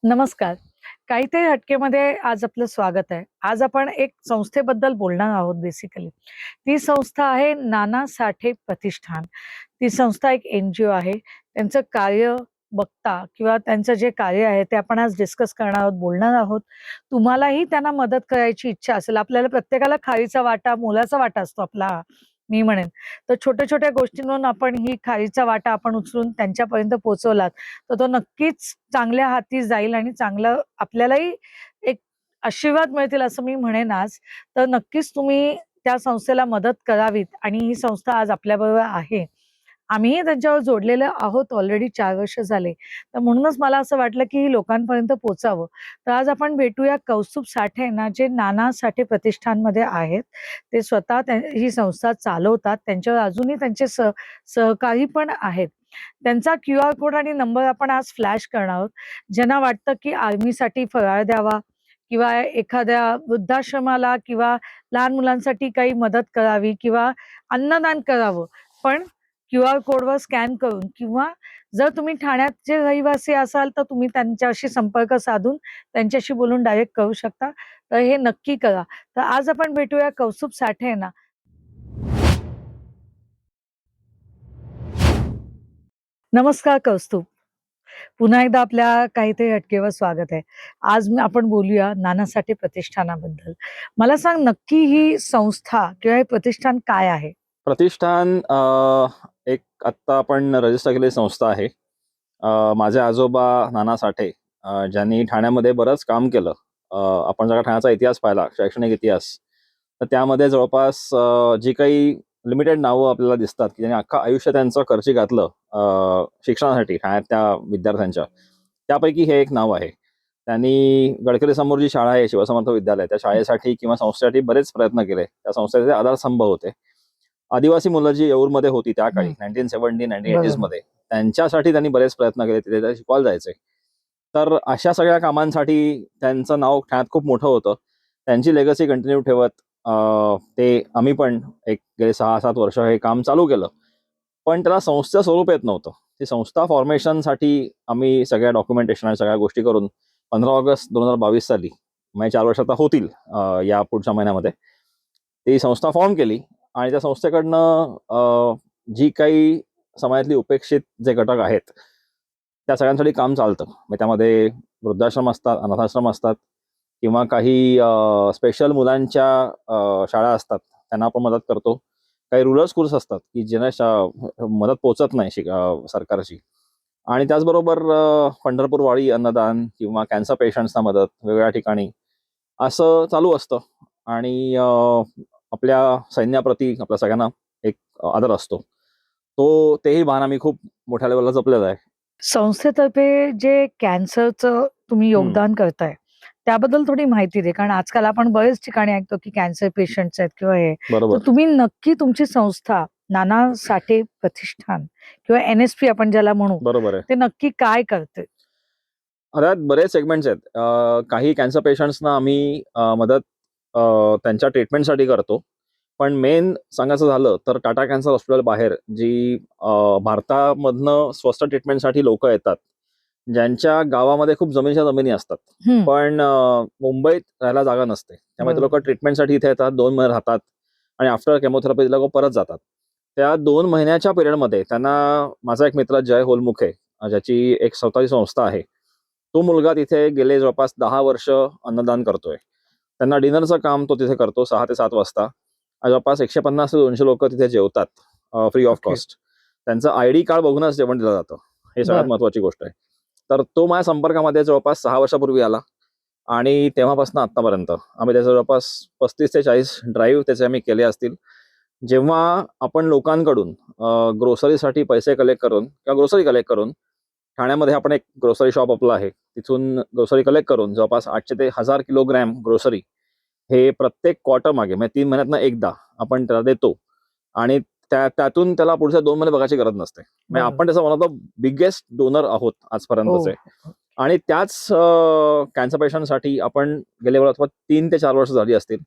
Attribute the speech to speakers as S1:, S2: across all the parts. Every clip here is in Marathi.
S1: नमस्कार. काहीतरी हटकेमध्ये आज आपलं स्वागत आहे. आज आपण एक संस्थेबद्दल बोलणार आहोत बेसिकली. ती संस्था आहे नाना साठे प्रतिष्ठान. ती संस्था एक एन-जी-ओ आहे. त्यांचं कार्य बघता किंवा त्यांचं जे कार्य आहे ते आपण आज डिस्कस करणार आहोत, बोलणार आहोत. तुम्हालाही त्यांना मदत करायची इच्छा असेल, आपल्याला प्रत्येकाला खारीचा वाटा, मोलाचा वाटा असतो आपला, मी म्हणेन. तर छोट्या-छोट्या गोष्टींवरून आपण ही खारीचा वाटा आपण उचलून त्यांच्यापर्यंत पोहोचवलात, तर तो नक्कीच चांगल्या हाती जाईल आणि चांगलं आपल्यालाही एक आशीर्वाद मिळतील असं मी म्हणेन आज. तर नक्कीच तुम्ही त्या संस्थेला मदत करावीत आणि ही संस्था आज आपल्याबरोबर आहे. आम्हीही त्यांच्यावर जोडलेलो आहोत ऑलरेडी 4 वर्ष झाले. तर म्हणूनच मला असं वाटलं, की ही लोकांपर्यंत पोहोचावं. तर आज आपण भेटूया कौस्तुभ साठे ना, जे नाना साठे प्रतिष्ठानमध्ये आहेत. ते स्वतः ही संस्था चालवतात. त्यांच्यावर अजूनही त्यांचे सहकारी पण आहेत. त्यांचा क्यूआर कोड आणि नंबर आपण आज फ्लॅश करणार आहोत. ज्यांना वाटतं, की आर्मीसाठी फराळ द्यावा किंवा एखाद्या वृद्धाश्रमाला किंवा लहान मुलांसाठी काही मदत करावी किंवा अन्नदान करावं. पण क्यूआर कोडवर स्कॅन करून किंवा जर तुम्ही ठाण्याचे रहिवासी असाल, तर तुम्ही त्यांच्याशी संपर्क साधून त्यांच्याशी बोलून डायरेक्ट करू शकता. तर हे नक्की करा. तर आज आपण भेटूया कौस्तुभ साठे यांना. नमस्कार कौस्तुभ. पुन्हा एकदा आपल्या काहीतरी हटकेवर स्वागत आहे. आज आपण बोलूया नाना साठे प्रतिष्ठानाबद्दल. मला सांग नक्की ही संस्था किंवा हे प्रतिष्ठान काय आहे?
S2: प्रतिष्ठान एक आत्ता आपण रजिस्टर केलेली संस्था आहे. माझे आजोबा नाना साठे ज्यांनी ठाण्यामध्ये बरंच काम केलं. आपण जर ठाण्याचा इतिहास पाहिला, शैक्षणिक इतिहास, तर त्यामध्ये जवळपास जी काही लिमिटेड नावं आपल्याला दिसतात, की ज्यांनी अख्खं आयुष्य त्यांचं खर्ची घातलं शिक्षणासाठी ठाण्यातल्या विद्यार्थ्यांच्या, त्यापैकी हे एक नाव आहे. त्यांनी गडकरी समोर जी शाळा आहे, शिवसमर्थ विद्यालय, त्या शाळेसाठी किंवा संस्थेसाठी बरेच प्रयत्न केले. त्या संस्थेचे आधारस्तंभ होते. आदिवासी मुलं जी येऊरमध्ये होती त्या काळी 1970-1980s मध्ये, त्यांच्यासाठी त्यांनी बरेच प्रयत्न केले. तिथे ते शिकवायला जायचे. तर अशा सगळ्या कामांसाठी त्यांचं नाव ठाण्यात खूप मोठं होतं. त्यांची लेगसी कंटिन्यू ठेवत ते आम्ही पण एक गेले 6-7 वर्ष हे काम चालू केलं. पण त्याला संस्थेचं स्वरूप येत नव्हतं. ती संस्था फॉर्मेशनसाठी आम्ही सगळ्या डॉक्युमेंटेशन आणि सगळ्या गोष्टी करून 15 ऑगस्ट 2022 साली, म्हणजे 4 वर्ष आता होतील या पुढच्या महिन्यामध्ये, ती संस्था फॉर्म केली. आणि त्या संस्थेकडनं जी काही समाजातली उपेक्षित जे घटक आहेत, त्या सगळ्यांसाठी काम चालतं. मग त्यामध्ये वृद्धाश्रम असतात, अनाथाश्रम असतात किंवा काही स्पेशल मुलांच्या शाळा असतात, त्यांना आपण मदत करतो. काही रुरल स्कूल्स असतात, की ज्यांना मदत पोहोचत नाही सरकारची. आणि त्याचबरोबर पंढरपूर वाडी अन्नदान किंवा कॅन्सर पेशंट्सना मदत वेगवेगळ्या ठिकाणी असं चालू असतं. आणि आपल्या सैन्याप्रती आपल्या सगळ्यांना एक आदर असतो. तेही भान आम्ही खूप मोठ्या लेवलला जपलेलं आहे.
S1: संस्थेतर्फे जे कॅन्सरचं तुम्ही योगदान करताय, त्याबद्दल थोडी माहिती दे. कारण आजकाल आपण बरेच ठिकाणी ऐकतो, की कॅन्सर पेशंट्स आहेत किंवा हे. तर
S2: बरोबर.
S1: तुम्ही नक्की तुमची संस्था नाना साठे प्रतिष्ठान किंवा एन-एस-पी आपण ज्याला म्हणू,
S2: बरोबर आहे.
S1: ते नक्की काय करते?
S2: त्यात बरेच सेगमेंट्स आहेत. काही कॅन्सर पेशंट्सना आम्ही मदत त्यांच्या ट्रीटमेंटसाठी करतो. पण मेन सांगायचं झालं तर टाटा कॅन्सर हॉस्पिटल बाहेर जी भारतामधनं स्वस्त ट्रीटमेंटसाठी लोकं येतात, ज्यांच्या गावामध्ये खूप जमिनीच्या जमिनी असतात. पण मुंबईत राहायला जागा नसते. त्यामुळे ते लोकं ट्रीटमेंटसाठी इथे येतात, 2 महिने राहतात आणि आफ्टर केमोथेरपी ते लोकं परत जातात. त्या 2 महिन्याच्या पिरियडमध्ये त्यांना माझा एक मित्र जय होलमुखे, ज्याची एक स्वतःची संस्था आहे, तो मुलगा तिथे गेले जवळपास 10 वर्ष अन्नदान करतोय. त्यांना डिनरचं काम तो तिथे करतो 6 ते 7 वाजता. जवळपास 150 ते 200 लोकं तिथे जेवतात फ्री ऑफ कॉस्ट. त्यांचं आयडी कार्ड बघूनच जेवण दिलं जातं. हे सगळ्यात महत्त्वाची गोष्ट आहे. तर तो माझ्या संपर्कामध्ये जवळपास 6 वर्षापूर्वी आला आणि तेव्हापासून आत्तापर्यंत आम्ही त्याचं जवळपास 35 ते 40 ड्राईव्ह त्याचे आम्ही केले असतील. जेव्हा आपण लोकांकडून ग्रोसरीसाठी पैसे कलेक्ट करून किंवा ग्रोसरी कलेक्ट करून, ठाण्यामध्ये आपण एक ग्रोसरी शॉप आपलं आहे, तिथून ग्रोसरी कलेक्ट करून जवळपास 800 ते 1000 किलोग्रॅम ग्रोसरी हे प्रत्येक क्वार्टर मागे म्हणजे 3 महिन्यातनं एकदा आपण त्याला देतो. आणि त्यातून त्याला पुढच्या 2 महिने बघायची गरज नसते. म्हणजे आपण त्याचा one of the biggest donor आहोत आजपर्यंतचे. आणि त्याच कॅन्सर पेशंटसाठी आपण गेल्या वेळेला 3 ते 4 वर्ष झाली असतील,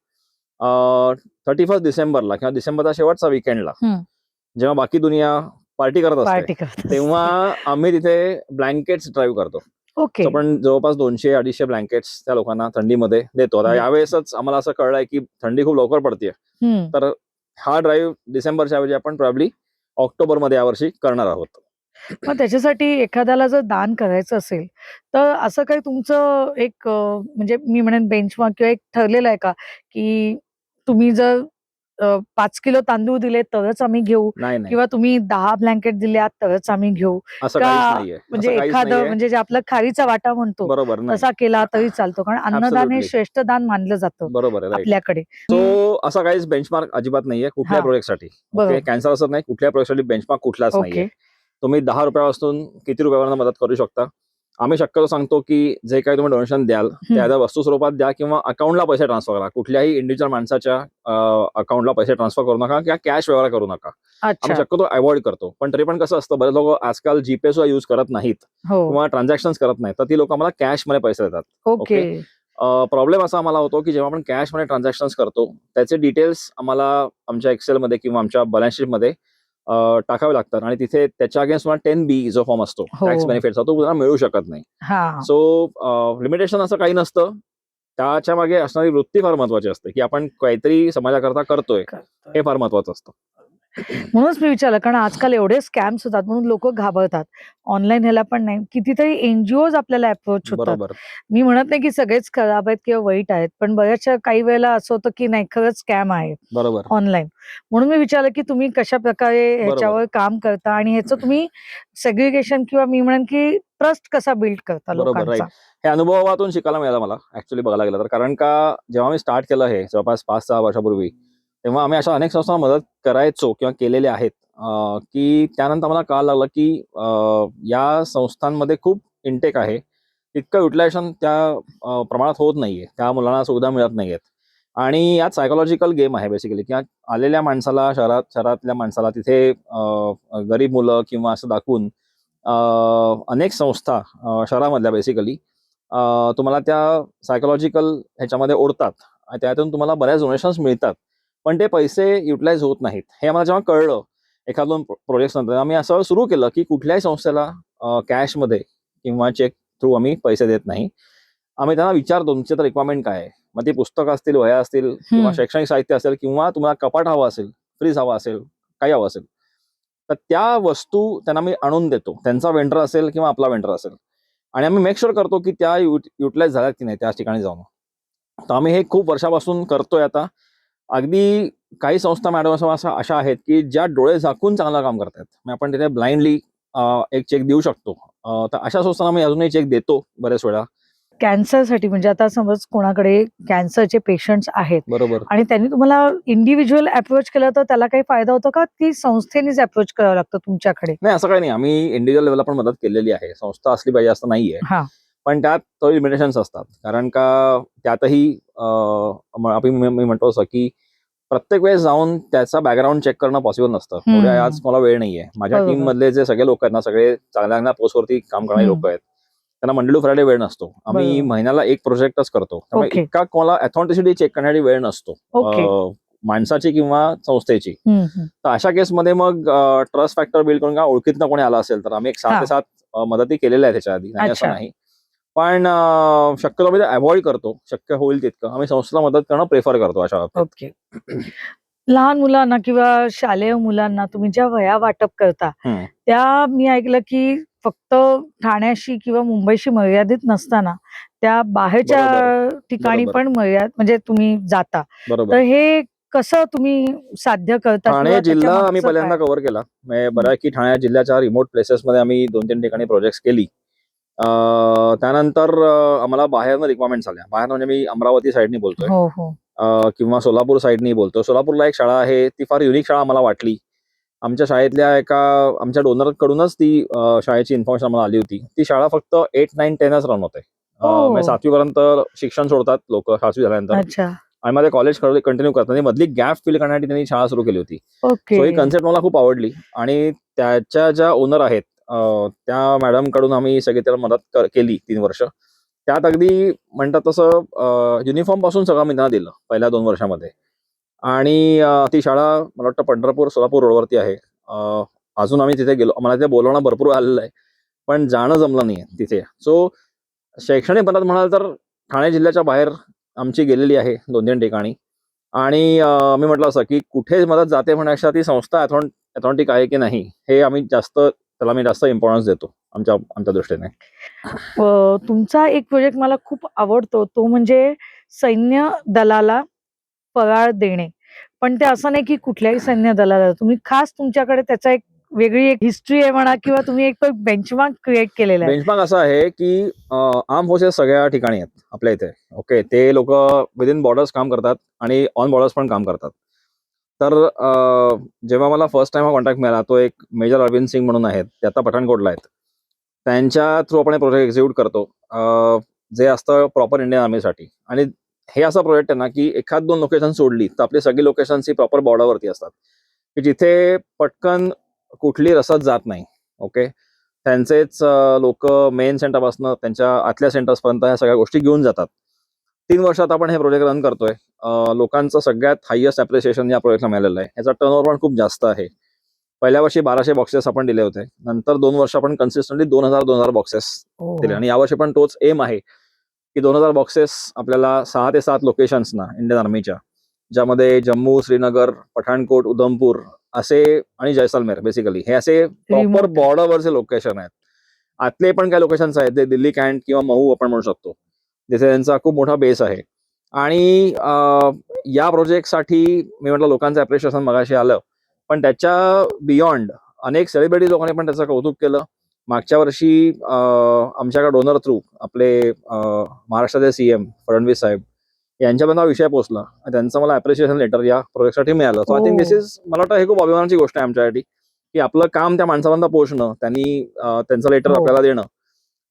S2: 31 डिसेंबरला किंवा डिसेंबरच्या शेवटचा वीकेंडला, जेव्हा बाकी दुनिया पार्टी करत असते, तेव्हा आम्ही तिथे ब्लँकेट्स ड्राईव्ह करतो.
S1: ओके.
S2: आपण जवळपास 200-250 ब्लँकेट्स त्या लोकांना थंडीमध्ये देतो. आता
S1: देतो.
S2: यावेळेसच आम्हाला असं कळलंय की थंडी खूप लवकर पडतेय.
S1: हं.
S2: तर हा ड्राईव्ह डिसेंबरच्या ऐवजी आपण प्रॉब्ली ऑक्टोबरमध्ये यावर्षी करणार आहोत.
S1: मग त्याच्यासाठी एखाद्याला जर दान करायचं असेल, तर असं काही तुमचं एक म्हणजे मी म्हणेन बेंचमार्क किंवा एक ठरलेलं आहे का, की तुम्ही जर 5 किलो तांदूळ दिले तरच आम्ही घेऊ
S2: नाही, नाही.
S1: किंवा तुम्ही 10 ब्लँकेट दिल्यात तरच आम्ही घेऊ
S2: असं
S1: का
S2: काहीच नाहीये.
S1: म्हणजे
S2: असं काहीच
S1: एखादं
S2: नाहीये.
S1: म्हणजे जे आपला खारीचा वाटा म्हणतो,
S2: बरोबर. नाही.
S1: तसा केला तरी चालतो. कारण अन्नदान हे
S2: ॲब्सोल्युटली.
S1: श्रेष्ठ दान मानलं जातं
S2: बरोबर आहे. राइट.
S1: आपल्याकडे. हं.
S2: सो असा काहीच बेंचमार्क अजिबात नाहीये कुठल्याही
S1: हां,
S2: प्रोजेक्टसाठी. ओके.
S1: बरोबर.
S2: कॅन्सर असं नाही, कुठल्याही प्रोजेक्टसाठी बेंचमार्क कुठलाच नाहीये.
S1: ओके.
S2: तुम्ही ₹10 पासून किती रुपयापर्यंत मदत करू शकता. आम्ही शक्यतो सांगतो, की जे काही तुम्ही डोनेशन द्याल, ते
S1: हं.
S2: either वस्तू स्वरूपात द्या किंवा अकाउंटला पैसे ट्रान्सफर करा. कुठल्याही इंडिव्हिज्युअल माणसाच्या अकाउंटला पैसे ट्रान्सफर करू नका किंवा कॅश व्यवहार करू नका. आम्ही
S1: अच्छा.
S2: शक्यतो अव्हॉइड करतो. पण तरी पण कसं असतं, बरेच लोकं आजकाल जीपे सुद्धा यूज करत नाहीत
S1: हो.
S2: किंवा ट्रान्झॅक्शन्स करत नाहीत. तर ती लोकं आम्हाला कॅशमध्ये पैसे देतात.
S1: ओके.
S2: ओके. प्रॉब्लेम असा आम्हाला होतो, की जेव्हा आपण कॅशमध्ये ट्रान्झॅक्शन्स करतो, त्याचे डिटेल्स आम्हाला आमच्या एक्सेलमध्ये किंवा आमच्या बॅलन्स शीटमध्ये टाकावे लागतात आणि तिथे त्याच्या अगेन्स्ट तुम्हाला 10B जो फॉर्म असतो, टॅक्स
S1: हो.
S2: बेनिफिटचा, तो तुम्हाला मिळू शकत नाही.
S1: हां.
S2: सो लिमिटेशन असं काही नसतं. त्याच्या मागे असणारी वृत्ती फार महत्त्वाची असते, की आपण काहीतरी समाजाकरता करतोय,
S1: करतोय.
S2: हे फार महत्त्वाचं असतं.
S1: म्हणूनच मी विचारलं कारण आजकाल एवढे स्कॅम्स होतात म्हणून लोकं घाबरतात. ऑनलाईन ह्याला पण नाही. कितीतरी एन-जी-ओज आपल्याला अप्रोच होतात.
S2: बरोबर.
S1: मी म्हणत नाही की सगळेच खराब आहेत किंवा वाईट आहेत. पण बऱ्याचशा काही वेळेला असं होतं की नाही खरंच स्कॅम आहे
S2: बरोबर.
S1: ऑनलाईन. म्हणून मी विचारलं की तुम्ही कशाप्रकारे
S2: बरोबर.
S1: ह्याच्यावर काम करता आणि ह्याचं तुम्ही सेग्रिगेशन किंवा मी म्हणेन की ट्रस्ट कसा बिल्ड करता
S2: बरोबर. राइट.
S1: लोकांचा?
S2: हे अनुभवातून शिकायला मिळालं मला ॲक्चुअली बघायला गेलं तर. कारण का जेव्हा मी स्टार्ट केलं हे जवळपास 5-6 वर्षापूर्वी, तेव्हा आम्ही अशा अनेक संस्थांना मदत करायचो किंवा केलेल्या आहेत. की त्यानंतर मला कळायला लागलं की या संस्थांमध्ये खूप इंटेक आहे. तितकं युटिलायझेशन त्या प्रमाणात होत नाहीये. त्या मुलांना सुविधा मिळत नाहीयेत. आणि यात सायकॉलॉजिकल गेम आहे बेसिकली किंवा आलेल्या माणसाला शहरातल्या माणसाला तिथे गरीब मुलं किंवा असं दाखवून अ, अनेक संस्था शहरामधल्या बेसिकली तुम्हाला त्या सायकॉलॉजिकल ह्याच्यामध्ये ओढतात आणि त्यातून तुम्हाला बऱ्याच डोनेशन्स मिळतात. पण ते पैसे युटिलाइज होत नाहीत. हे आम्हाला जेव्हा कळलं, 1-2 प्रोजेक्ट्स नंतर आम्ही असं सुरू केलं, की कुठल्याही संस्थेला कॅशमध्ये किंवा चेक थ्रू आम्ही पैसे देत नाही. आम्ही त्यांना विचारतो, तुमची तर रिक्वायरमेंट काय आहे? मग ती पुस्तकं असतील, वह्या असतील किंवा
S1: हं.
S2: शैक्षणिक साहित्य असेल किंवा तुम्हाला कपाट हवं असेल, फ्रीज हवा असेल, काही हवं असेल. तर त्या वस्तू त्यांना मी आणून देतो. त्यांचा वेंडर असेल किंवा आपला वेंडर असेल आणि आम्ही मेक शुअर करतो, की त्या युटिलाइज झाल्यात की नाही त्याच ठिकाणी जाऊन. तर आम्ही हे खूप वर्षापासून करतोय आता. अगदी काही संस्था मॅडम अशा आहेत, की ज्या डोळे झाकून चांगलं काम करतायत. मग आपण तिथे ब्लाइंडली एक चेक देऊ शकतो. तर अशा संस्थांना मी अजूनही चेक देतो बऱ्याच वेळा.
S1: कॅन्सरसाठी म्हणजे आता समज कोणाकडे कॅन्सरचे पेशंट्स आहेत
S2: बरोबर.
S1: आणि त्यांनी तुम्हाला इंडिव्हिज्युअल अप्रोच केलं तर त्याला काही फायदा होतो का? की संस्थेनेच अप्रोच करावं लागतं तुमच्याकडे?
S2: नाही असं काही नाही. आम्ही इंडिव्हिज्युअल लेव्हलला पण मदत केलेली आहे. संस्था असली पाहिजे असं नाहीये.
S1: हां.
S2: पण त्यात तो लिमिटेशन्स असतात. कारण का त्यातही मी म्हणतो असं, की प्रत्येक वेळेस जाऊन त्याचा बॅकग्राऊंड चेक करणं पॉसिबल नसतं. एवढ्या आज
S1: हं.
S2: मला वेळ नाहीये. माझ्या
S1: बरोबर.
S2: टीममधले जे सगळे लोकं आहेत ना, सगळे चांगल्या पोस्टवरती काम करणारी
S1: हं.
S2: लोकं आहेत. त्यांना मंडे टू फ्रायडे वेळ नसतो. आम्ही
S1: बरोबर.
S2: महिन्याला एक प्रोजेक्टच करतो. त्यामुळे
S1: ओके.
S2: इतका कोणाला ऑथेंटिसिटी चेक करण्यासाठी वेळ नसतो.
S1: ओके.
S2: माणसाची किंवा संस्थेची.
S1: हं, हं.
S2: तर अशा केसमध्ये मग ट्रस्ट फॅक्टर बिल्ड करून किंवा ओळखीतनं कोणी आला असेल, तर आम्ही एक 6 ते
S1: हां.
S2: 7 मदती केलेल्या आहेत त्याच्या आधी. नाही असं
S1: अच्छा.
S2: नाही. पण शक्यतो आम्ही ते अव्हॉइड करतो. शक्य होईल तितकं. आम्ही संस्थेला मदत करणं प्रिफर करतो अशा बाबतीत.
S1: ओके. लहान मुलांना किंवा शालेय मुलांना तुम्ही ज्या वह्या वाटप करता,
S2: हं.
S1: त्या मी ऐकलं की फक्त ठाण्याशी किंवा मुंबईशी मर्यादित नसताना, त्या बाहेरच्या
S2: बरोबर,
S1: ठिकाणी
S2: बरोबर,
S1: पण म्हणजे तुम्ही जाता. तर
S2: बरोबर.
S1: हे कसं तुम्ही साध्य करता
S2: ठाणे
S1: किंवा त्याच्या
S2: जिल्हा आम्ही
S1: मागचं
S2: पहिल्यांदा
S1: काय?
S2: कव्हर केला. म्हणजे
S1: हं.
S2: बऱ्यापैकी ठाणे जिल्ह्याच्या रिमोट प्लेसेसमध्ये आम्ही 2-3 ठिकाणी प्रोजेक्ट्स केली. त्यानंतर आम्हाला बाहेरनं रिक्वायरमेंट्स आल्या. बाहेर म्हणजे मी अमरावती साइडनी बोलतोय.
S1: हो, हो.
S2: किंवा सोलापूर साइडनी बोलतोय. सोलापूरला एक शाळा आहे. ती फार युनिक शाळा आम्हाला वाटली. आमच्या शाळेतल्या आमच्या डोनरकडूनच ती शाळेची इन्फॉर्मेशन आम्हाला आली होती. ती शाळा फक्त 8, 9, 10च रन होते. म्हणजे
S1: ओह!
S2: 7वी पर्यंत शिक्षण सोडतात लोकं 7वी झाल्यानंतर
S1: अच्छा.
S2: आणि मग ते कॉलेज कंटिन्यू करतात. आणि मधली गॅप फिल करण्यासाठी त्यांनी शाळा सुरू केली होती.
S1: ओके.
S2: सो ही कन्सेप्ट मला खूप आवडली आणि त्याच्या ज्या ओनर आहेत त्या मॅडमकडून आम्ही सगळी त्याला मदत केली 3 वर्ष. त्यात अगदी म्हणतात तसं युनिफॉर्मपासून सगळं मी त्यांना दिलं पहिल्या 2 वर्षामध्ये. आणि ती शाळा मला वाटतं पंढरपूर, सोलापूर रोडवरती आहे. अजून आम्ही तिथे गेलो. मला तिथे बोलवणं भरपूर आलेलं आहे. पण जाणं जमलं नाहीये तिथे. सो शैक्षणिक मदत म्हणाल तर ठाणे जिल्ह्याच्या बाहेर आमची गेलेली आहे 2-3 ठिकाणी. आणि मी म्हटलं असं की कुठे मदत जाते म्हणण्यापेक्षा ती संस्था ऑथेंटिक आहे की नाही, हे आम्ही जास्त इम्पॉर्टन्स देतो आमच्या आमच्या दृष्टीने.
S1: तुमचा एक प्रोजेक्ट मला खूप आवडतो, तो म्हणजे सैन्य दलाला पगार देणे. पण ते असं नाही की कुठल्याही सैन्य दलाला, तुम्ही खास तुमच्याकडे त्याचा एक वेगळी एक हिस्ट्री आहे म्हणा किंवा तुम्ही एक बेंचमार्क क्रिएट केलेला आहे.
S2: बेंचमार्क असा आहे की आर्म फोर्सेस सगळ्या ठिकाणी आहेत आपल्या इथे. ओके, ते लोक विदिन बॉर्डर्स काम करतात आणि ऑन बॉर्डर्स पण काम करतात. तर जेव्हा मला फर्स्ट टाइम हा कॉन्टॅक्ट मिळाला, तो एक मेजर अरविंद सिंग म्हणून आहेत, ते आता पठाणकोटला आहेत. त्यांच्या थ्रू आपण प्रोजेक्ट एक्झिक्यूट करतो, जे असतं प्रॉपर इंडियन आर्मीसाठी. आणि हे असा प्रोजेक्ट आहे ना की एखाद 2 लोकेशन सोडली तर आपली सगळी लोकेशन्स ही प्रॉपर बॉर्डरवरती असतात, की जिथे पटकन कुठली रसद जात नाही. ओके, त्यांचेच लोक मेन सेंटरपासून त्यांच्या आतल्या सेंटर्सपर्यंत ह्या सगळ्या गोष्टी घेऊन जातात. 3 वर्षात आपण हे प्रोजेक्ट रन करतोय. लोकांचं सगळ्यात हायेस्ट अप्रिसिएशन या प्रोजेक्टला मिळालेलं आहे. याचा टर्नओव्हर पण खूप जास्त आहे. पहिल्या वर्षी 1200 बॉक्सेस आपण दिले होते. नंतर 2 वर्ष आपण कन्सिस्टंटली 2000 बॉक्सेस दिले. आणि यावर्षी पण तोच एम आहे की 2000 बॉक्सेस आपल्याला 6 ते 7 लोकेशन्सना इंडियन आर्मीच्या, ज्यामध्ये जम्मू, श्रीनगर, पठाणकोट, उधमपूर असे आणि जैसलमेर, बेसिकली हे असे प्रॉपर
S1: Remote.
S2: बॉर्डरवरचे लोकेशन आहेत. आतले पण काही लोकेशन्स आहेत, ते दिल्ली कॅन्ट किंवा महू आपण म्हणू शकतो, जिथे त्यांचा खूप मोठा बेस आहे. आणि या प्रोजेक्टसाठी मी म्हटलं लोकांचं अप्रिशिएशन मगाशी आलं, पण त्याच्या बियॉन्ड अनेक सेलिब्रिटी लोकांनी पण त्याचं कौतुक केलं. मागच्या वर्षी आमच्याकडे डोनर थ्रू आपले महाराष्ट्राचे सीएम फडणवीस साहेब यांच्यापर्यंत हा विषय पोहोचला. त्यांचं मला अप्रिशिएशन लेटर या प्रोजेक्टसाठी मिळालं. So I think this is, मला वाटतं हे खूप अभिमानाची गोष्ट आहे आमच्यासाठी, की आपलं काम त्या माणसापर्यंत पोहोचणं, त्यांनी त्यांचं लेटर
S1: हो.
S2: आपल्याला देणं.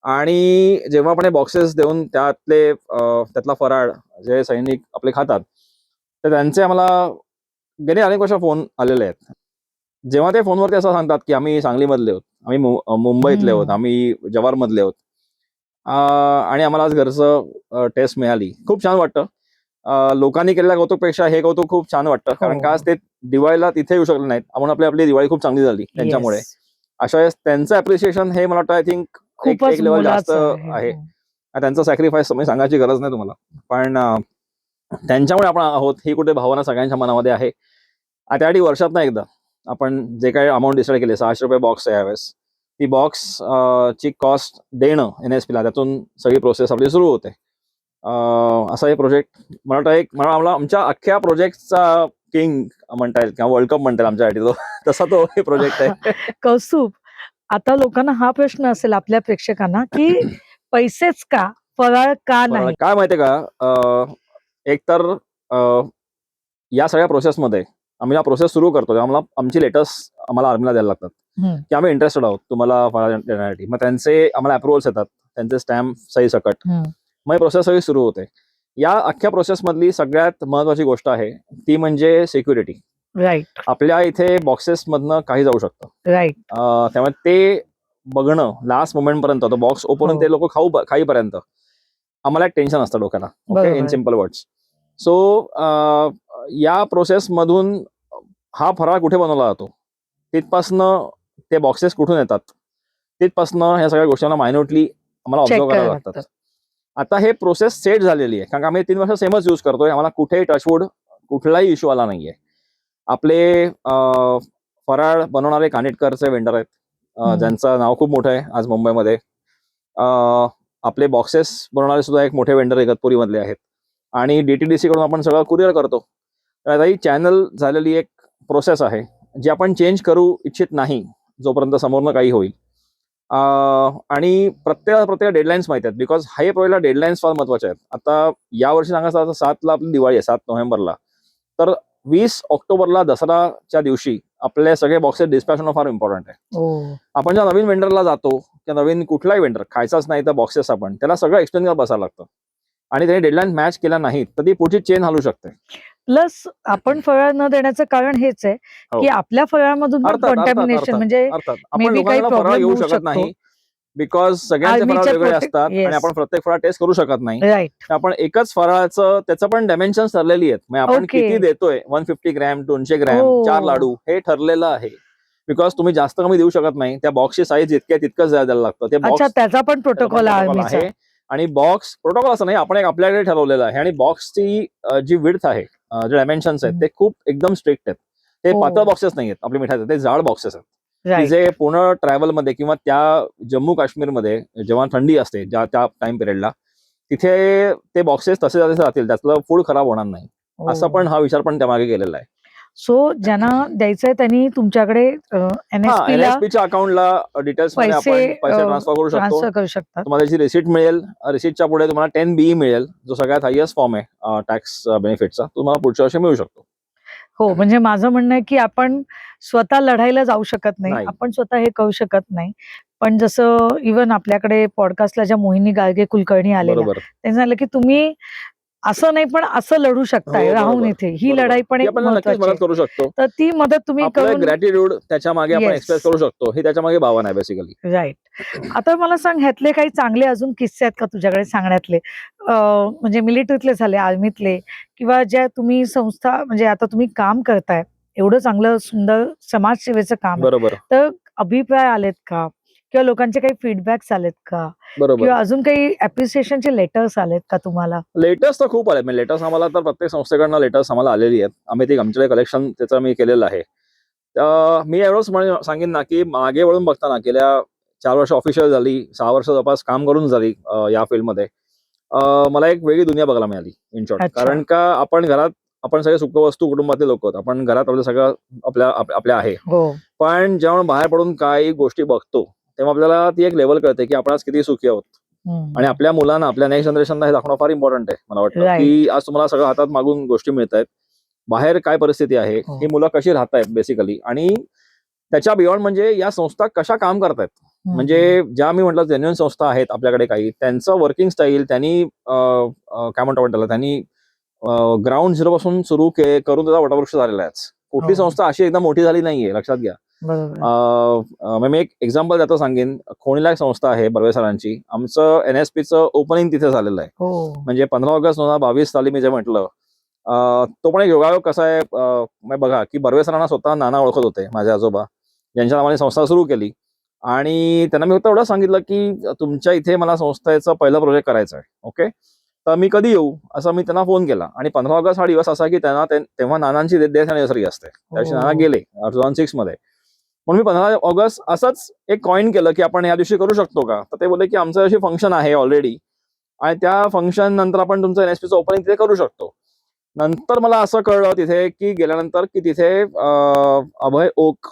S2: आणि जेव्हा आपण हे बॉक्सेस देऊन त्यातला फराळ जे सैनिक आपले खातात, तर त्यांचे आम्हाला गेले अनेक वर्ष फोन आलेले आहेत. जेव्हा ते फोनवरती असं सांगतात की आम्ही सांगलीमधले आहोत, आम्ही मुंबईतले आहोत, आम्ही जव्हारमधले आहोत, आणि आम्हाला आज घरचं टेस्ट मिळाली, खूप छान वाटतं. लोकांनी केलेल्या कौतुकपेक्षा हे कौतुक खूप छान वाटतं, कारण का आज ते दिवाळीला तिथे येऊ शकले नाहीत, आपण आपली दिवाळी खूप चांगली झाली त्यांच्यामुळे.
S1: Yes.
S2: अशा वेळेस त्यांचं अप्रिशिएशन हे मला वाटतं आय थिंक
S1: खूपच
S2: एक लेवल जास्त
S1: मोलाचं
S2: आहे.
S1: हो.
S2: त्यांचा सॅक्रिफाईस मी सांगायची गरज नाही तुम्हाला, पण त्यांच्यामुळे आपण आहोत ही कुठे भावना सगळ्यांच्या मनामध्ये आहे. त्यासाठी वर्षात ना एकदा आपण जे काही अमाऊंट डिसाईड केले, ₹600 बॉक्स आहे यावेळेस, ती बॉक्स ची कॉस्ट देणं NSPला, त्यातून सगळी प्रोसेस आपली सुरू होते. असा हे प्रोजेक्ट मला वाटतं आम्हाला आमच्या अख्ख्या प्रोजेक्टचा किंग म्हणता येईल किंवा वर्ल्ड कप म्हणता येईल आमच्यासाठी तो, तसा तो हे प्रोजेक्ट आहे.
S1: कौस्तुभ, आता लोकांना हा प्रश्न असेल आपल्या प्रेक्षकांना की पैसेच का, फराळ का
S2: मला
S1: नाही?
S2: काय माहितीये का, एक तर या सगळ्या प्रोसेसमध्ये आम्ही हा प्रोसेस सुरू करतो तेव्हा आमची लेटर्स आम्हाला आर्मीला द्यायला लागतात, की आम्ही इंटरेस्टेड आहोत तुम्हाला फराळ देण्यासाठी. मग त्यांचे आम्हाला अप्रुव्हल्स येतात, त्यांचे स्टॅम्प सही सकट, मग प्रोसेस सगळी सुरू होते. या अख्ख्या प्रोसेसमधली सगळ्यात महत्वाची गोष्ट आहे ती म्हणजे सिक्युरिटी.
S1: राईट.
S2: आपल्या इथे बॉक्सेस मधनं काही जाऊ शकतं,
S1: राईट.
S2: त्यामुळे ते बघणं लास्ट मोमेंट पर्यंत, तो बॉक्स ओपन
S1: हो.
S2: ते लोक खाईपर्यंत आम्हाला एक टेन्शन असतं डोक्याला. ओके, इन
S1: बरोबर.
S2: Simple words. सो या प्रोसेसमधून हा फराळ कुठे बनवला जातो, तिथपासनं ते बॉक्सेस कुठून येतात, तिथपासनं ह्या सगळ्या गोष्टींना मायन्युटली आम्हाला
S1: चेक
S2: ऑब्झर्व करायला
S1: करायला
S2: लागतात.
S1: लागतं.
S2: आता हे प्रोसेस सेट झालेली आहे, कारण आम्ही 3 वर्ष सेमच यूज करतोय. आम्हाला कुठेही टचवूड कुठलाही इश्यू आला नाहीये. आपले फराळ बनवणारे कानिटकरचे वेंडर आहेत, ज्यांचं नाव खूप मोठं आहे आज मुंबईमध्ये. आपले बॉक्सेस बनवणारे सुद्धा एक मोठे वेंडर इगतपुरीमधले आहेत. आणि DTDC कडून आपण सगळं कुरिअर करतो. तर आता ही चॅनल झालेली एक प्रोसेस आहे, जी आपण चेंज करू इच्छित नाही जोपर्यंत समोरनं काही होईल. आणि प्रत्येक डेडलाईन्स माहिती आहेत, बिकॉज हे प्रोजेक्टला डेडलाईन्स फार महत्वाचे आहेत. आता यावर्षी सांगायचं, आता 7ला आपली दिवाळी आहे, 7 नोव्हेंबरला. तर 20 ऑक्टोबरला दसराच्या दिवशी आपले सगळे बॉक्सेस डिस्पॅच होणं फार इम्पॉर्टंट आहे. आपण ज्या नवीन वेंडरला जातो किंवा नवीन कुठलाही वेंडर, खायचाच नाही तर बॉक्सेस, आपण त्याला सगळं एक्सप्लेन करत बसायला लागतं. आणि त्याने डेडलाईन मॅच केल्या नाहीत तर ती पुढची चेन हलू शकते.
S1: प्लस आपण फराळ न देण्याचं कारण हेच आहे
S2: हो.
S1: की आपल्या फराळमधून पण
S2: अर्थात
S1: कॉन्टॅमिनेशन म्हणजे
S2: आपण
S1: maybe काही
S2: लोकांना फराळ
S1: प्रॉब्लेम
S2: घेऊ
S1: होऊ
S2: शकत
S1: शकतो.
S2: नाही, बिकॉज सगळ्यांचे फराळ
S1: आर्मीच्या
S2: वेगळे असतात आणि
S1: येस.
S2: आपण प्रत्येक फराळ टेस्ट करू शकत नाही.
S1: राईट.
S2: तर आपण एकच फराळाचं त्याचं पण डायमेन्शन्स ठरलेली आहेत. म्हणजे आपण
S1: ओके.
S2: किती देतोय, 150 ग्रॅम, 200 ग्रॅम, 4
S1: हो.
S2: लाडू, हे ठरलेलं आहे. बिकॉज तुम्ही जास्त कमी देऊ शकत नाही. त्या बॉक्सची साईज इतके तितकंच द्यायला लागतं. ते
S1: अच्छा,
S2: बॉक्स
S1: त्याचा पण प्रोटोकॉल आहे.
S2: आणि बॉक्स प्रोटोकॉल असं नाही, आपण एक आपल्याकडे ठरवलेलं आहे. आणि बॉक्सची जी विड्थ आहे, जे डायमेन्शन्स आहेत, ते खूप एकदम स्ट्रिक्ट आहेत. ते
S1: हो.
S2: पातळ बॉक्सेस नाही आहेत आपले मिठाचे, ते जाड बॉक्सेस आहेत, की
S1: राईट.
S2: जे पूर्ण ट्रॅव्हलमध्ये किंवा त्या जम्मू काश्मीरमध्ये जेव्हा थंडी असते त्या टाइम पिरियडला, तिथे ते बॉक्सेस तसे राहतील, त्यातलं फूड खराब होणार नाही. असा पण हा विचार पण त्यामागे केलेला आहे.
S1: सो ज्यांना द्यायचंय त्यांनी तुमच्याकडे NSP ला
S2: एनएसपीच्या अकाउंटला डिटेल्स मध्ये
S1: पैसे
S2: आपण पैसे ट्रान्सफर करू शकतो.
S1: ट्रान्सफर करू शकतात.
S2: तुम्हाला जी रिसिट मिळेल, रिसिटच्या पुढे तुम्हाला 10BE मिळेल, जो सगळ्यात हायएस्ट फॉर्म आहे टॅक्स बेनिफिटचा. तुम्हाला पुढच्या वर्षी मिळू शकतो.
S1: हो, म्हणजे माझं म्हणणं आहे की आपण स्वतः लढायला जाऊ शकत नाही.
S2: नाही.
S1: आपण स्वतः हे करू शकत नाही. पण जसं इव्हन आपल्याकडे पॉडकास्टला ज्या मोहिनी गाडगे कुलकर्णी आलेल्या,
S2: बरोबर.
S1: त्यांनी सांगितलं की तुम्ही असं नाही पण असं लढू शकताय
S2: हो,
S1: राहून
S2: बरोबर.
S1: इथे. ही
S2: बरोबर.
S1: लढाई पण
S2: ती
S1: एक
S2: आपण नक्कीच
S1: महत्वाची
S2: मदत
S1: आहे.
S2: करू शकतो.
S1: तर ती मदत तुम्ही
S2: आपलं
S1: करून
S2: ग्रॅटिट्यूड त्याच्या मागे आपण
S1: Yes.
S2: एक्सप्रेस करू शकतो. ही त्याच्या मागे भावना आहे बेसिकली.
S1: राईट. आता मला सांग, ह्यातले काही चांगले अजून किस्से आहेत का तुझ्याकडे सांगण्यातले? म्हणजे मिलिटरीतले झाले, आर्मीतले किंवा ज्या तुम्ही संस्था म्हणजे आता तुम्ही काम करताय, एवढं चांगलं सुंदर समाजसेवेचं काम आहे.
S2: बरोबर.
S1: तर अभिप्राय आलेत का? किंवा लोकांचे काही फीडबॅक्स आलेत का?
S2: बरोबर.
S1: किंवा अजून काही ॲप्रिसिएशनचे लेटर्स आलेत का तुम्हाला?
S2: लेटर्स तर खूप आले. म्हणजे लेटर्स आम्हाला तर प्रत्येक संस्थेकडनं लेटर्स आम्हाला आलेली आहेत. आम्ही ते आमच्याकडे कलेक्शन त्याचं मी केलेलं आहे. मी एवढंच सांगेन ना, की मागे वळून बघताना गेल्या 4 वर्ष ऑफिशियल झाली, 6 वर्ष जवळपास काम करून झाली या फील्डमध्ये. मला एक वेगळी दुनिया बघायला मिळाली इन शॉर्ट.
S1: अच्छा.
S2: कारण का आपण घरात आपण सगळे सुखवस्तू कुटुंबातले लोक आहोत. आपण घरात आपलं सगळं आपल्या आहे.
S1: हो.
S2: पण जेव्हा बाहेर पडून काही गोष्टी बघतो, तेव्हा आपल्याला ती एक लेव्हल कळते, की आपण आज किती सुखी आहोत. आणि आपल्या मुलांना, आपल्या नेक्स्ट जनरेशनला हे दाखवणं फार इम्पॉर्टंट आहे. मला वाटतं, की आज तुम्हाला सगळं हातात मागून गोष्टी मिळतायत. बाहेर काय परिस्थिती आहे,
S1: हो.
S2: ही मुलं कशी राहतायत बेसिकली, आणि त्याच्या बियॉन्ड म्हणजे या संस्था कशा काम करतायत. म्हणजे ज्या मी म्हटलं जेन्युइन संस्था आहेत आपल्याकडे काही, त्यांचं वर्किंग स्टाईल त्यांनी काय म्हणतो आपण त्याला, त्यांनी ग्राउंड झिरो पासून सुरू करून त्याचा वटवृक्ष झालेला आहे. कुठली
S1: हो.
S2: संस्था अशी एकदम मोठी झाली नाहीये, लक्षात घ्या.
S1: बरोबर.
S2: मी एक एक्झाम्पल त्याचं सांगेन. खोणीला एक संस्था आहे बर्वे सरांची. आमचं NSPचं ओपनिंग तिथे झालेलं आहे.
S1: हो.
S2: म्हणजे 15 ऑगस्ट 2022 साली मी जे म्हटलं, तो पण एक योगायोग कसा आहे, बघा की बर्वे सरांना स्वतः नाना ओळखत होते, माझे आजोबा, ज्यांच्या नावाने संस्था सुरू केली. आणि त्यांना मी फक्त एवढं सांगितलं, की तुमच्या इथे मला संस्थेचं पहिलं प्रोजेक्ट करायचं आहे. ओके, तर मी कधी येऊ, असं मी त्यांना फोन केला. आणि 15 ऑगस्ट हा दिवस असा की त्यांना तेव्हा नानांची डेथ अॅनिव्हर्सरी असते. त्यादिवशी नाना गेले 2006 मध्ये. म्हणून मी 15 ऑगस्ट असंच एक कॉइन केलं, की आपण या दिवशी करू शकतो का? तर ते बोलले, की आमचं अशी फंक्शन आहे ऑलरेडी, आणि त्या फंक्शन नंतर आपण तुमचं NSPचं ओपनिंग तिथे करू शकतो. नंतर मला असं कळलं तिथे, की गेल्यानंतर, की तिथे अभय ओक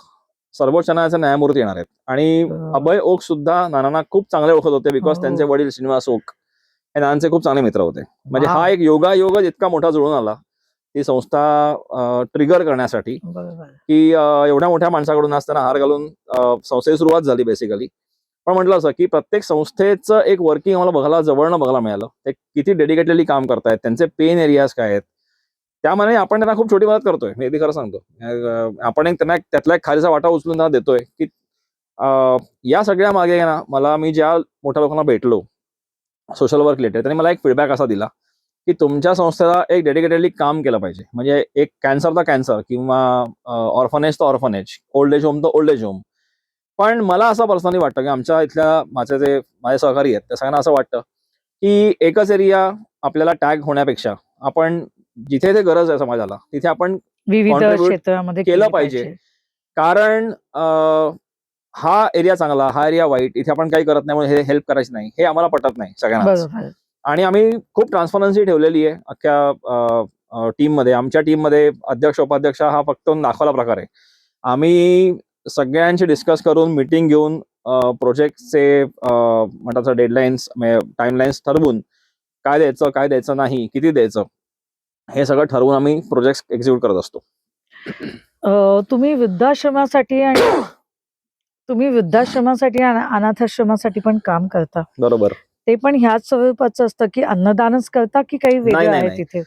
S2: सर्वोच्च न्यायालयाचे न्यायमूर्ती येणार आहेत. आणि अभय ओक सुद्धा नानांना खूप चांगले ओळखत होते, बिकॉज त्यांचे वडील श्रीनिवास ओक हे नानांचे खूप चांगले मित्र होते. म्हणजे हा एक योगायोगच इतका मोठा जुळून आला ती संस्था ट्रिगर करण्यासाठी, की एवढ्या मोठ्या माणसाकडून आज त्यांना हार घालून संस्थेची सुरुवात झाली बेसिकली. पण म्हटलं असं, की प्रत्येक संस्थेचं एक वर्किंग आम्हाला जवळनं बघायला मिळालं. ते किती डेडिकेटली काम करतायत, त्यांचे पेन एरियाज काय आहेत. त्यामुळे आपण त्यांना खूप छोटी मदत करतोय, मी अगदी खरं सांगतो. आपण एक त्यांना त्यातला एक खालीचा वाटा उचलून त्यांना देतोय, की या सगळ्या मागे ना मी ज्या मोठ्या लोकांना भेटलो सोशल वर्क रिलेटेड, त्यांनी मला एक फीडबॅक असा दिला, की तुमच्या संस्थेला एक डेडिकेटेडली काम केलं पाहिजे. म्हणजे एक कॅन्सरचा कॅन्सर, किंवा ऑर्फनेज तर ऑर्फनेज, ओल्ड एज होम तर ओल्ड एज होम. पण मला असं पर्सनली वाटतं, की आमच्या इथल्या माझे सहकारी आहेत त्या सगळ्यांना असं वाटतं, की एकच एरिया आपल्याला टॅग होण्यापेक्षा आपण जिथे ते गरज आहे समाजाला, तिथे आपण
S1: विविध
S2: contribute
S1: क्षेत्रामध्ये
S2: केलं पाहिजे. कारण हा एरिया चांगला, हा एरिया वाईट, इथे आपण काही करत नाही, हे हेल्प करायची नाही, हे आम्हाला पटत नाही सगळ्यांनाच. आणि आम्ही खूप ट्रान्सपरन्सी ठेवलेली आहे अख्ख्या टीममध्ये. आमच्या टीममध्ये अध्यक्ष उपाध्यक्ष हा फक्त दाखवला प्रकार आहे. आम्ही सगळ्यांशी डिस्कस करून, मीटिंग घेऊन, प्रोजेक्टचे म्हणतात डेडलाईन्स, टाइमलाईन्स ठरवून, काय द्यायचं नाही, किती द्यायचं, हे सगळं ठरवून आम्ही प्रोजेक्ट एक्झिक्यूट करत असतो.
S1: तुम्ही वृद्धाश्रमासाठी आणि अनाथाश्रमासाठी पण काम करता.
S2: बरोबर.
S1: ते पण ह्याच स्वरूपाचं असतं, की अन्नदानच करता, की काही वेगळं आहे तिथे?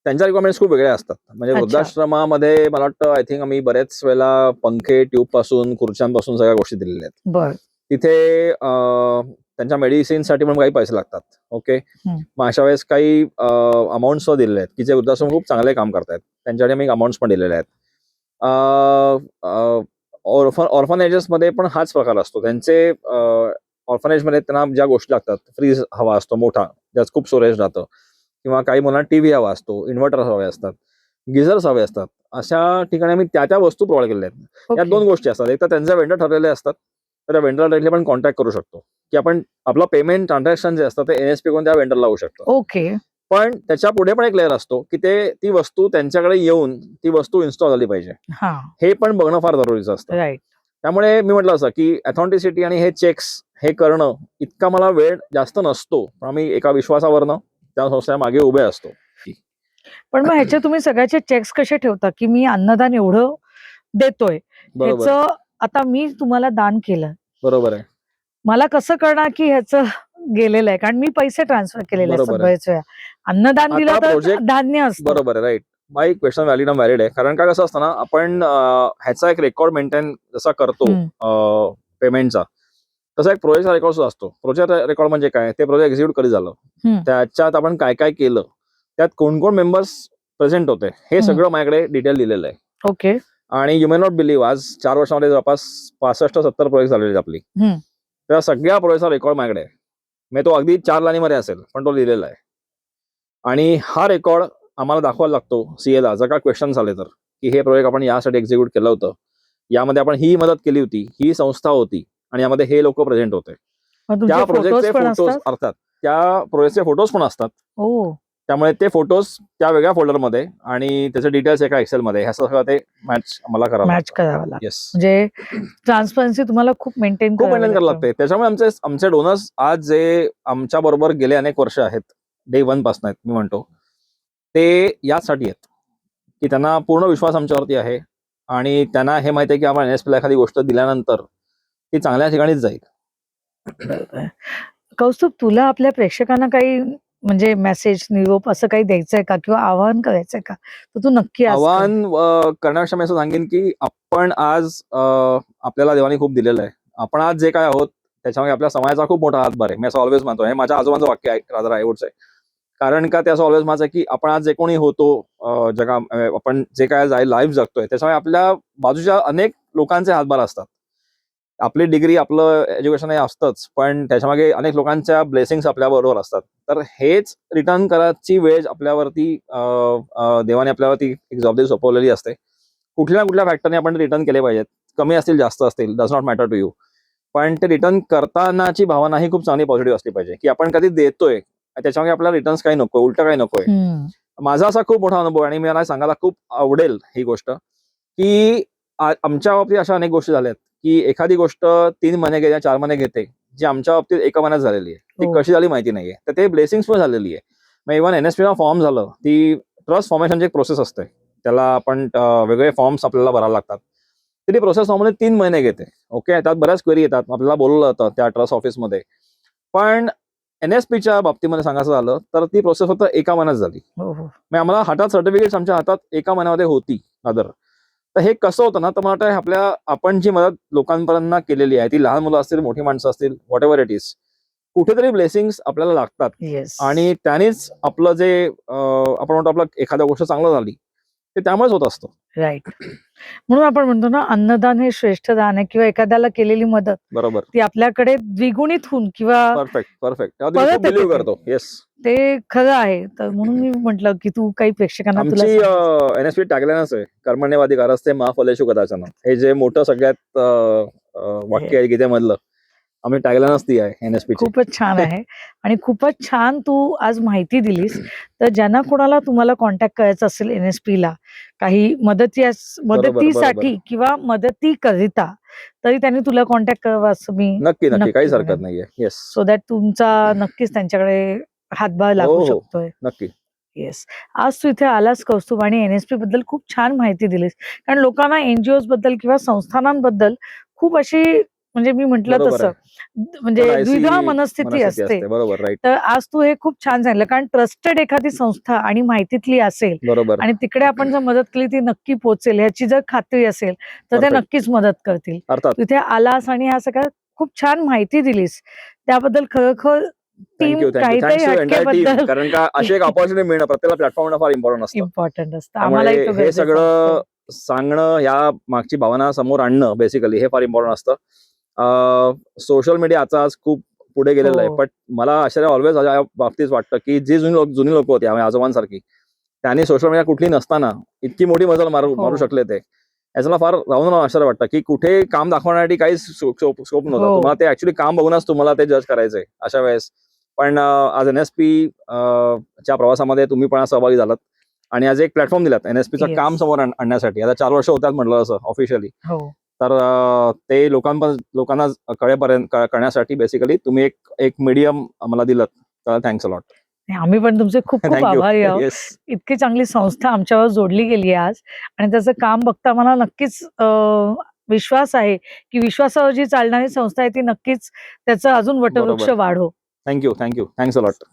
S2: त्यांच्या रिक्वायरमेंट्स खूप वेगळ्या असतात. म्हणजे वृद्धाश्रमामध्ये मला वाटतं आय थिंक आम्ही बरेच वेळेला पंखे, ट्यूब पासून, खुर्च्यांपासून सगळ्या गोष्टी दिलेल्या आहेत.
S1: बरं.
S2: तिथे त्यांच्या मेडिसिनसाठी पण काही पैसे लागतात. ओके, मग अशा वेळेस काही अमाऊंट्स दिलेले आहेत, की जे वृद्धाश्रम खूप चांगले काम करतायत, त्यांच्यासाठी आम्ही अमाऊंट्स पण दिलेले आहेत. ऑर्फनेजेसमध्ये पण हाच प्रकार असतो. त्यांचे ऑर्फनेजमध्ये त्यांना ज्या गोष्टी लागतात, फ्रीज हवा असतो मोठा, ज्यात खूप स्टोरेज राहतं, किंवा काही मुलांना टीव्ही हवा असतो, इन्व्हर्टर हवे असतात, गिझर्स हवे असतात. अशा ठिकाणी आम्ही त्या वस्तू प्रोव्हाइड केलेल्या आहेत. यात
S1: ओके.
S2: 2 गोष्टी असतात. एक तर त्यांचे वेंडर ठरलेले असतात, तर त्या वेंडरला डायरेक्टली आपण कॉन्टॅक्ट करू शकतो, की आपण आपलं पेमेंट ट्रान्झॅक्शन जे असतं ते एनएसपी करून त्या वेंडरला लावू शकतो.
S1: ओके.
S2: पण त्याच्या पुढे पण एक लेयर असतो, की ती वस्तू त्यांच्याकडे येऊन ती वस्तू इन्स्टॉल झाली पाहिजे.
S1: हां.
S2: हे पण बघणं फार जरुरीचं असतं.
S1: राइट.
S2: त्यामुळे मी म्हटलं असं, की ऑथेंटिसिटी आणि हे चेक्स हे करणं इतका मला वेळ जास्त नसतो. पण आम्ही एका विश्वासावरनं त्या संस्थेच्या मागे उभे असतो.
S1: पण मग ह्याचे तुम्ही सगळ्याचे चेक्स कसे ठेवता, की मी अन्नदान एवढं देतोय,
S2: बरोबर,
S1: ह्याचं आता मी तुम्हाला दान केलं.
S2: बरोबर आहे.
S1: मला कसं कळणार की ह्याचं गेलेलं आहे? कारण मी पैसे ट्रान्सफर केलेले असतात
S2: बरोबर आहे.
S1: बरेच वेळा. अन्नदान दिलं
S2: आता
S1: तर
S2: प्रोजेक्ट
S1: धान्य असतं.
S2: बरोबर आहे, राइट. माय क्वेश्चन व्हॅलिड आहे. कारण का कसं असतं ना, आपण ह्याचा एक रेकॉर्ड मेंटेन जसा करतो
S1: हं.
S2: पेमेंटचा, तसा एक प्रोजेक्टचा रेकॉर्ड सुद्धा असतो. प्रोजेक्ट रेकॉर्ड म्हणजे काय? ते प्रोजेक्ट एक्झिक्यूट कधी झालं,
S1: हं.
S2: त्याच्यात आपण काय-काय केलं, त्यात कोण-कोण मेंबर्स प्रेझेंट होते, हे
S1: हं.
S2: सगळं माझ्याकडे डिटेल दिलेलं आहे.
S1: ओके.
S2: आणि यू मे नॉट बिलीव्ह, आज 4 वर्षामध्ये जवळपास 65-70 प्रोजेक्ट झालेले आहेत आपली.
S1: हं.
S2: त्या सगळ्या प्रोजेक्टचा रेकॉर्ड माझ्याकडे आहे. म्हणजे तो अगदी 4 लाईनीमध्ये असेल, पण तो लिहिलेला आहे. आणि हा रेकॉर्ड आम्हाला दाखवायला लागतो सीएला, जर का क्वेश्चन आले तर, की हे प्रोजेक्ट आपण यासाठी एक्झिक्यूट केलं होतं. यामध्ये आपण ही मदत केली होती, ही संस्था होती आणि यामध्ये हे लोकं प्रेझेंट होते.
S1: मग तुमचे
S2: त्या
S1: फोटोज
S2: प्रोजेक्टचे
S1: पण
S2: फोटोज
S1: असतात?
S2: अर्थात त्या प्रोजेक्टचे फोटोज पण असतात.
S1: ओह!
S2: त्यामुळे ते फोटोज त्या वेगळ्या फोल्डरमध्ये आणि त्याचे डिटेल्स एका एक्सेलमध्ये, ह्या सगळं ते मॅच मला करावं
S1: मॅच
S2: लागतं.
S1: करावं लागतं.
S2: येस.
S1: म्हणजे ट्रान्सपरन्सी तुम्हाला खूप मेंटेन
S2: खूप
S1: करावी
S2: मेंटेन करावं
S1: लागते.
S2: लागते. त्याच्यामुळे आमचे डोनर्स आज जे आमच्याबरोबर गेले अनेक वर्ष आहेत, डे 1 पासून आहेत मी म्हणतो, ते याचसाठी आहेत, की त्यांना पूर्ण विश्वास आमच्यावरती आहे आणि त्यांना हे माहिती आहे, की आपण एनएसपीला एखादी गोष्ट दिल्यानंतर ती चांगल्या ठिकाणीच जाईल.
S1: बरोबर. कौस्तुभ, तुला आपल्या प्रेक्षकांना काही म्हणजे मेसेज, निरोप असं काही द्यायचंय का? किंवा आवाहन करायचंय का? तर तू नक्की आज कर.
S2: आवाहन करण्यापेक्षा मी असं सांगेन, की आपण आज आपल्याला देवाने खूप दिलेलं आहे. आपण आज जे काय आहोत, त्याच्यामध्ये आपल्या समाजाचा खूप मोठा हातभार आहे. मी असं ऑल्वेज मानतो. हे माझ्या आजोबांचं वाक्य आहे, रादर आय वुड से. कारण का ते असं ऑल्वेज माझं आहे, की आपण आज जे कोणी होतो आपण जे काय लाईफ जगतोय, त्याच्यामुळे आपल्या बाजूच्या अनेक लोकांचे हातभार असतात. आपली डिग्री, आपलं एज्युकेशन हे असतंच, पण त्याच्यामागे अनेक लोकांच्या ब्लेसिंग्स आपल्याबरोबर असतात. तर हेच रिटर्न करायची वेळ आपल्यावरती देवाने आपल्यावरती एक जबाबदारी सोपवलेली असते. कुठल्या ना कुठल्या फॅक्टरने आपण रिटर्न केले पाहिजेत. कमी असतील, जास्त असतील, does not matter to you. पण ते रिटर्न करतानाची भावना ही खूप चांगली पॉझिटिव्ह असली पाहिजे, की आपण कधी देतोय, त्याच्यामागे आपल्याला रिटर्न्स काही नको, उलटं काही नकोय.
S1: हं.
S2: माझा असा खूप मोठा अनुभव आहे आणि मला सांगायला खूप आवडेल ही गोष्ट, की आमच्या बाबतीत अशा अनेक गोष्टी झाल्यात, की एखादी गोष्ट 3 महिने घेते, 4 महिने घेते, जी आमच्या बाबतीत 1 महिन्यात झालेली आहे. ती
S1: हो.
S2: कशी झाली माहिती नाहीये. तर ते ब्लेसिंग्समुळे झालेली आहे. मग इव्हन एनएसपीला फॉर्म झालं, ती ट्रस्ट फॉर्मेशनची एक प्रोसेस असते. त्याला आपण वेगळे फॉर्म्स आपल्याला भरायला लागतात. तर ती प्रोसेस नॉर्मली 3 महिने घेते. ओके. त्यात बऱ्याच क्वेरी येतात. आपल्याला बोलवलं जातं त्या ट्रस्ट ऑफिसमध्ये. पण एनएसपीच्या बाबतीमध्ये सांगायचं झालं, तर ती प्रोसेस फक्त 1 महिन्यात झाली.
S1: हो, हो.
S2: मग आम्हाला हातात सर्टिफिकेट्स आमच्या हातात 1 महिन्यामध्ये होती अदर. तर हे कसं होतं ना, तर मला वाटतं आपण जी मदत लोकांपर्यंत केलेली आहे, ती लहान मुलं असतील, मोठी माणसं असतील, व्हॉटएव्हर इट इज, कुठेतरी ब्लेसिंग्स आपल्याला लागतात
S1: येस.
S2: आणि त्यानेच आपलं जे आपण म्हणतो आपलं एखाद्या गोष्ट चांगलं झाली, ते त्यामुळेच होत असतं.
S1: राइट. म्हणून आपण म्हणतो ना, अन्नदान हे श्रेष्ठ दान आहे किंवा एखाद्याला केलेली मदत
S2: बरोबर.
S1: ती आपल्याकडे द्विगुणित होऊन किंवा
S2: परफेक्ट. तेव्हा तुम्ही खूप
S1: परत येते
S2: बिलीव्ह
S1: ते.
S2: करतो. येस.
S1: ते खरं आहे. तर म्हणून मी म्हटलं, की तू काही प्रेक्षकांना तुला
S2: आमची
S1: सांगायचं.
S2: एनएसपी टॅगलाईनच आहे, कर्मण्यवाधिकारस्ते मा फलेषु कदाचन. हे जे मोठं सगळ्यात
S1: हे
S2: वाक्य आहे गीतेमधलं, आम्ही टॅगलाईनच ती आहे एनएसपीची.
S1: खूपच छान आहे आणि खूपच छान तू आज माहिती दिलीस. तर ज्यांना कोणाला तुम्हाला कॉन्टॅक्ट करायचं असेल एन-एस-पीला काही
S2: बरोबर.
S1: मदतीसाठी किंवा मदतीकरिता, तरी त्यांनी तुला कॉन्टॅक्ट करावा असं मी
S2: नक्की.
S1: नक्की
S2: काहीच हरकत
S1: म्हणेन.
S2: नाहीये. येस.
S1: सो दॅट तुमचा नक्कीच त्यांच्याकडे हातभार लागू
S2: हो.
S1: शकतोय.
S2: नक्की.
S1: येस. आज तू इथे आलास कौस्तुभ आणि एन-एस-पी बद्दल खूप छान माहिती दिलीस. कारण लोकांना एन-जी-ओज बद्दल किंवा संस्थानांबद्दल खूप अशी म्हणजे मी म्हटलं
S2: बरोबर
S1: तसं
S2: आहे.
S1: म्हणजे
S2: नाहीशी
S1: द्विधा मनस्थिती
S2: मनस्थिती
S1: असते.
S2: असते. बरोबर. राइट.
S1: तर आज तू हे खूप छान सांगितलं. कारण ट्रस्टेड एखादी संस्था आणि माहितीतली असेल
S2: बरोबर.
S1: आणि तिकडे आपण जर मदत केली ती नक्की पोहोचेल ह्याची जर खात्री असेल, तर ते
S2: परफेक्ट.
S1: नक्कीच मदत करतील.
S2: अर्थात.
S1: तू इथे आलास आणि ह्या सगळ्या खूप छान माहिती दिलीस. त्याबद्दल खरोखर
S2: थँक
S1: टीम
S2: यू.
S1: काहीतरी
S2: थँक्स टू एंटायर टीम.
S1: हटकेबद्दल
S2: कारण का अशी एक अपॉर्च्युनिटी मिळणं प्रत्येकाला प्लॅटफॉर्म फार इम्पॉर्टंट असतं.
S1: इम्पॉर्टंट असतं. आम्हालाही
S2: त्यामुळे
S1: तो
S2: हे
S1: गरजेचा
S2: सगळं
S1: असतो.
S2: सांगणं, या मागची भावना समोर आणणं बेसिकली हे फार इम्पॉर्टंट असतं. सोशल मीडिया आज खूप पुढे गेलेलं आहे,
S1: हो.
S2: पण मला आश्चर्य ऑलवेज या बाबतीत वाटतं की जी जुनी लोक होती आम्ही आजोबांसारखी, त्यांनी सोशल मीडिया कुठली नसताना इतकी मोठी मजल मारू
S1: हो.
S2: शकले ते. याचं मला फार राहून आश्चर्य वाटतं की कुठे काम दाखवण्यासाठी काहीच स्कोप नव्हता.
S1: हो.
S2: तुम्हाला ते ऍक्च्युली काम बघूनच तुम्हाला ते जज करायचंय अशा वेळेस. पण आज NSP च्या प्रवासामध्ये तुम्ही पण सहभागी झालात आणि आज एक प्लॅटफॉर्म दिलात NSPचं
S1: Yes.
S2: काम समोर आणण्यासाठी. आता 4 वर्ष होतात म्हटलं असं ऑफिशियली.
S1: हो.
S2: तर ते लोकांना कळण्यासाठी बेसिकली तुम्ही एक मीडियम आम्हाला दिलत. तर थँक्स अ लॉट.
S1: नाही, आम्ही पण तुमचे खूप खूप
S2: थँक यू.
S1: आभारी आहोत.
S2: येस.
S1: इतकी चांगली संस्था आमच्यावर जोडली गेली आहे आज आणि त्याचं काम बघता मला नक्कीच विश्वास आहे, की विश्वासावर जी चालणारी संस्था आहे ती नक्कीच त्याचं अजून वटवृक्ष
S2: बरोबर.
S1: वाढो.
S2: Thank you. Thanks a lot.